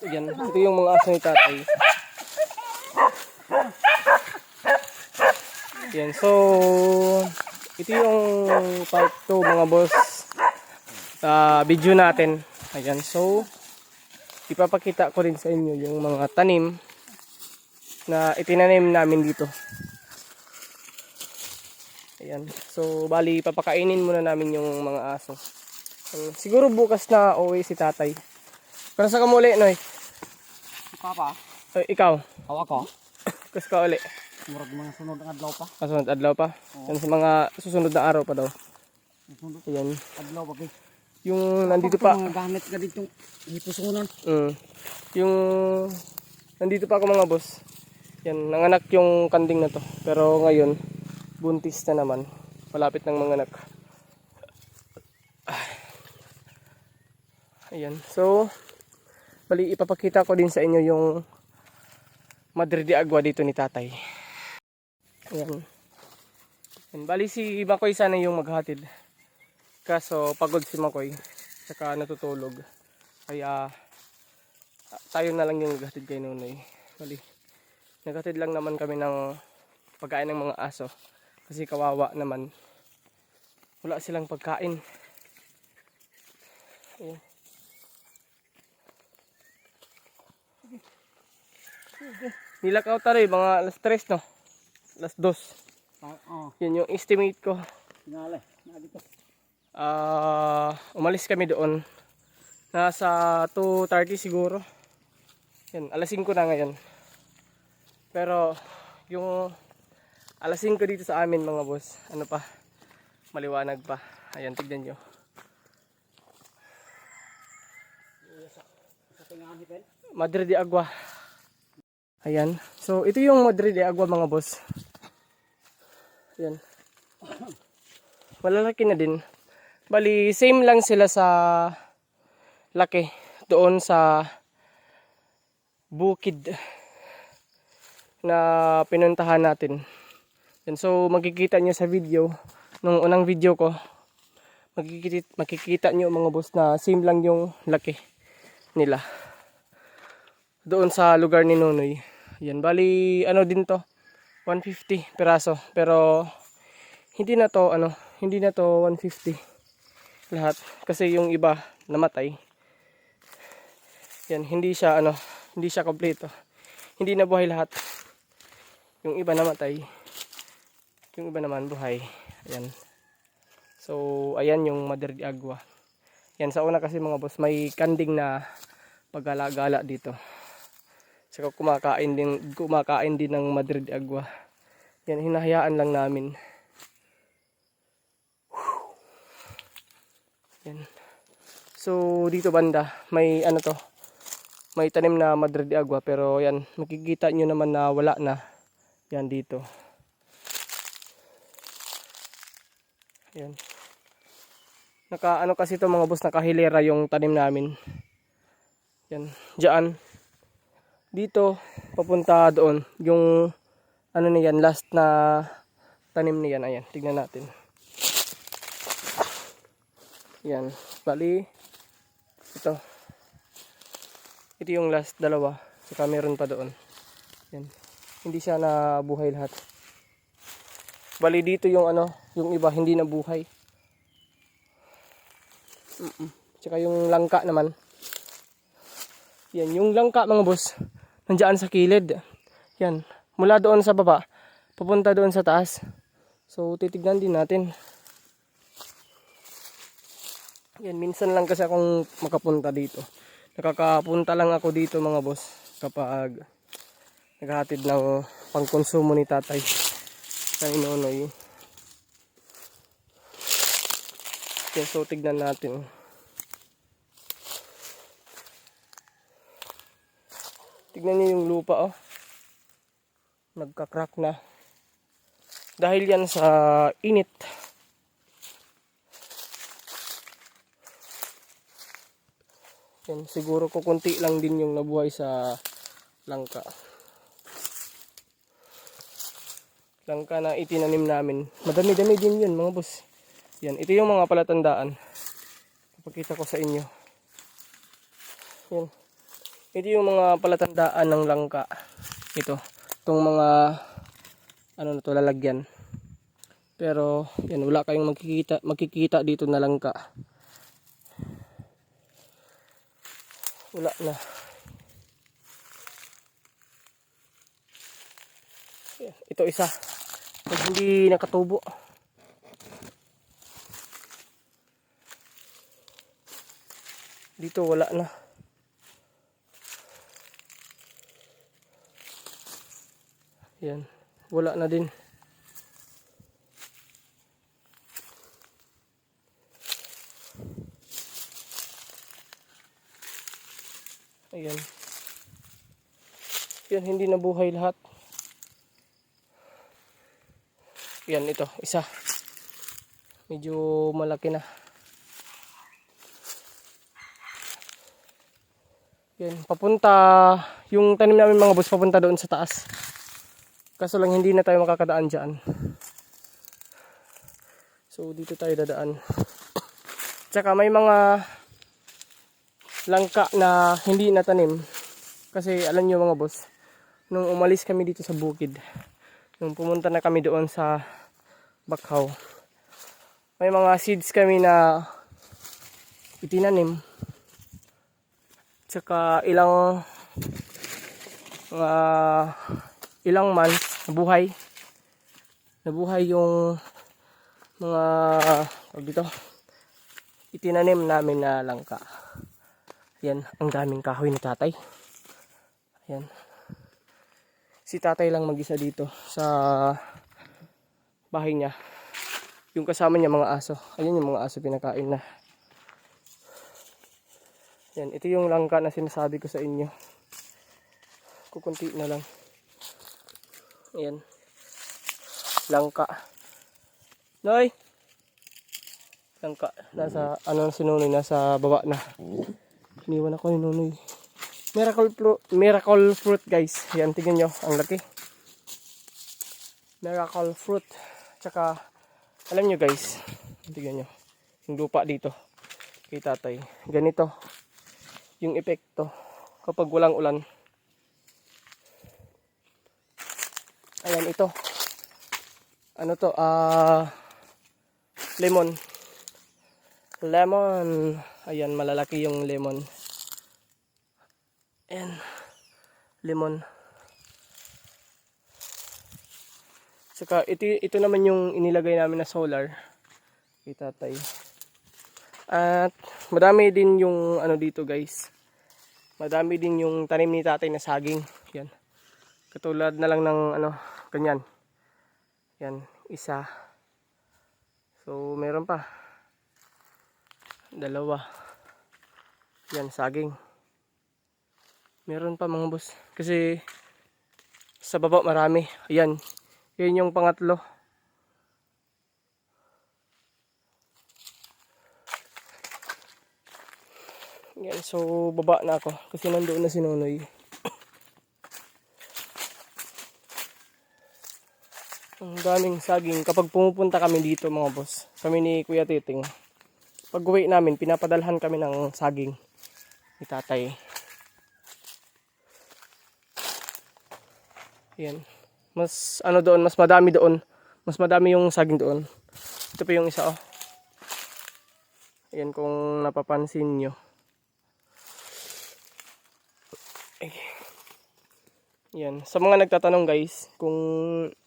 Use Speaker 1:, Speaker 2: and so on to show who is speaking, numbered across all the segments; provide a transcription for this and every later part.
Speaker 1: Yan, ito yung mga aso ni tatay. Yan, so ito yung part 2 mga boss sa video natin. Ayan, so ipapakita ko rin sa inyo yung mga tanim na itinanim namin dito. Ayan, so bali papakainin muna namin yung mga aso. Siguro bukas na uuwi si tatay. Pero sa kamuli, Noy?
Speaker 2: Si Papa?
Speaker 1: Ikaw?
Speaker 2: Ako?
Speaker 1: Kas ka uli?
Speaker 2: Murag mga sunod ang adlaw pa.
Speaker 1: Sunod adlaw pa? Yan sa mga susunod na araw pa daw.
Speaker 2: Sunod
Speaker 1: Ayan.
Speaker 2: adlaw pa kay.
Speaker 1: Yung nandito pa.
Speaker 2: Mga gamit ka dito hipusunan.
Speaker 1: Yung nandito pa ako mga boss. Yan, nanganak yung kanding na to. Pero ngayon, buntis na naman. Malapit ng manganak. Ayan. So, bali ipapakita ko din sa inyo yung Madre de Agua dito ni tatay. Ayan. Ayan. Bali si Makoy sana yung maghatid. Kaso pagod si Makoy. Saka natutulog. Kaya tayo na lang yung naghatid kay Nunoy. Bali, naghatid lang naman kami ng pagkain ng mga aso. Kasi kawawa naman. Wala silang pagkain. Ayan. Nilakaw tayo mga alas 3 no? Alas 2. Yan yung estimate ko.
Speaker 2: Nale, dito.
Speaker 1: Umalis kami doon. Nasa 2:30 siguro. Yan, alas 5 na ngayon. Pero yung alas 5 dito sa amin mga boss, ano pa? Maliwanag pa. Ayan, tignan nyo. Madre de Agua. Ayan. So, ito yung Madre de Agua mga boss. Ayan. Malalaki na din. Bali, same lang sila sa laki. Doon sa bukid na pinuntahan natin. Ayan. So, makikita nyo sa video. Nung unang video ko, makikita nyo mga boss na same lang yung laki nila. Doon sa lugar ni Nunoy. Yan, bali ano din to, 150 peraso. Pero hindi na to 150 lahat kasi yung iba namatay. Yan, hindi siya kompleto. Hindi na buhay lahat. Yung iba namatay. Yung iba naman buhay. Ayan. So, ayan yung Madre de Agua. Yan, sa una kasi mga boss, may kanding na pagala-gala dito. Saka kumakain din ng Madre de Agua. Yan, hinahayaan lang namin. Yan. So, dito banda, may may tanim na Madre de Agua. Pero yan, makikita nyo naman na wala na. Yan dito. Yan. Kasi to mga boss, nakahilera yung tanim namin. Yan, diyan. Dito, papunta doon. Yung, niyan, last na tanim niyan. Ayan, tignan natin. Yan, bali, ito. Ito yung last dalawa. Saka meron pa doon. Yan, hindi siya nabuhay lahat. Bali, dito yung yung iba hindi nabuhay. Saka yung langka naman. Yan, yung langka mga boss. Nandiyan sa kilid. Yan. Mula doon sa baba. Papunta doon sa taas. So, titignan din natin. Yan, minsan lang kasi akong makapunta dito. Nakakapunta lang ako dito mga boss. Kapag naghahatid ng pangkonsumo ni tatay. Sa Nunoy. Yan, so tignan natin. Tignan niyo yung lupa nagka-crack na. Dahil yan sa init. Yan, siguro kukunti lang din yung nabuhay sa langka. Langka na itinanim namin. Madami-dami din yun mga boss. Yan, ito yung mga palatandaan. Ipakita ko sa inyo. Yan. Ito yung mga palatandaan ng langka. Ito. Itong mga ano na to, lalagyan. Pero yan, wala kayong makikita dito na langka. Wala na. Yan, ito isa. Pag hindi nakatubo. Dito wala na. Yan, wala na din. Ayan. Yan, hindi nabuhay lahat. Yan, ito, isa. Medyo malaki na. Yan, papunta, yung tanim namin mga boss, papunta doon sa taas. Kaso lang hindi na tayo makakadaan dyan. So, dito tayo dadaan. Tsaka may mga langka na hindi natanim. Kasi alam nyo mga boss, nung umalis kami dito sa bukid, nung pumunta na kami doon sa Bakhaw, may mga seeds kami na itinanim. Tsaka ilang months nabuhay yung mga dito itinanim namin na langka. Yan, ang daming kahoy ni tatay. Yan, si tatay lang mag-isa dito sa bahay niya. Yung kasama niya mga aso, ayun yung mga aso pinakain na. Yan, ito yung langka na sinasabi ko sa inyo. Kukunti na lang. Ayan, langka. Noy! Langka, nasa, si Nunoy, nasa baba na. Iniwan ako ni Nunoy. Miracle fruit guys. Yan, tingnan nyo, ang laki. Miracle fruit. Tsaka, alam nyo guys, tingnan nyo, yung lupa dito, kay tatay. Ganito, yung epekto, kapag walang ulan. Ayan, ito. Ano to? Lemon. Lemon. Ayan, malalaki yung lemon. Ayan. Lemon. Saka, ito naman yung inilagay namin na solar. Kay tatay. At, madami din yung ano dito guys. Madami din yung tanim ni tatay na saging. Yan. Katulad na lang ng ano, ganyan. Yan, isa. So, meron pa. Dalawa. Yan, saging. Meron pa mga boss. Kasi, sa baba marami. Ayan. Yan yung pangatlo. Yan, so, baba na ako. Kasi nandoon na si Nonoy. Ang daming saging. Kapag pumupunta kami dito mga boss, kami ni Kuya Titing, pag uwi namin, pinapadalhan kami ng saging ni tatay. Yan. Mas ano doon, mas madami doon. Mas madami yung saging doon. Ito pa yung isa oh. Ayan kung napapansin nyo. Yan, sa mga nagtatanong guys, kung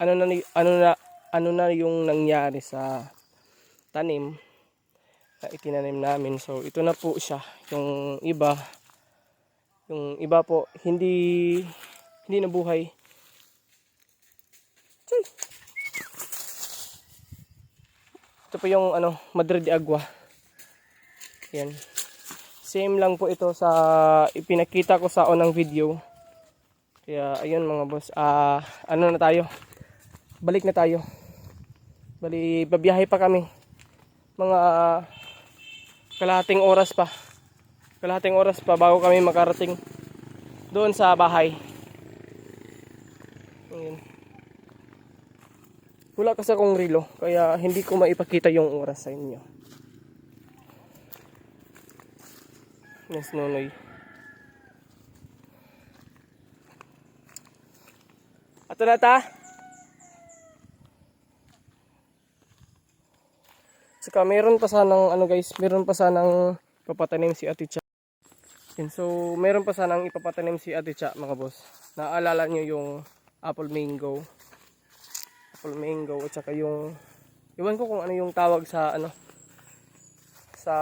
Speaker 1: ano na yung nangyari sa tanim na itinanim namin. So ito na po siya. Yung iba po hindi nabuhay. Ito po yung Madre de Agua. Yan. Same lang po ito sa ipinakita ko sa unang video. Kaya ayun mga boss, ano na tayo, balik na tayo. Bali, babiyahe pa kami. Mga kalahating oras pa bago kami makarating doon sa bahay. Ayun. Wala kasi akong relo, kaya hindi ko maipakita yung oras sa inyo. Yes, Nonoy. Ato na ta. Saka meron pa sanang ano guys, meron pa sanang ipapatanim si Ate Cha. Yan, so meron pa sanang ipapatanim si Ate Cha mga boss. Naalala nyo yung apple mango. Apple mango at saka yung iwan ko kung ano yung tawag sa ano sa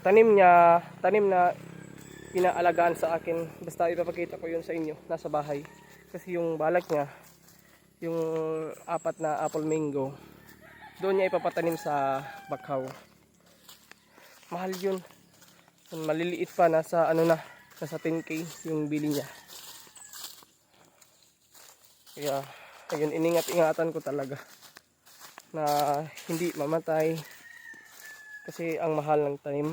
Speaker 1: tanim niya, tanim na inaalagaan sa akin. Basta ipapakita ko yun sa inyo nasa bahay. Kasi yung balak niya, yung apat na apple mango, doon niya ipapatanim sa bakhaw. Mahal yun. Maliliit pa, nasa ano na, nasa 10k yung bili niya. Kaya ayun, iningat-ingatan ko talaga na hindi mamatay kasi ang mahal ng tanim.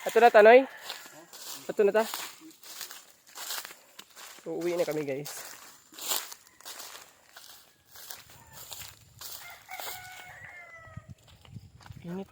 Speaker 1: Ito na Tanoy? Ito na ta? So uwi na kami guys. Init.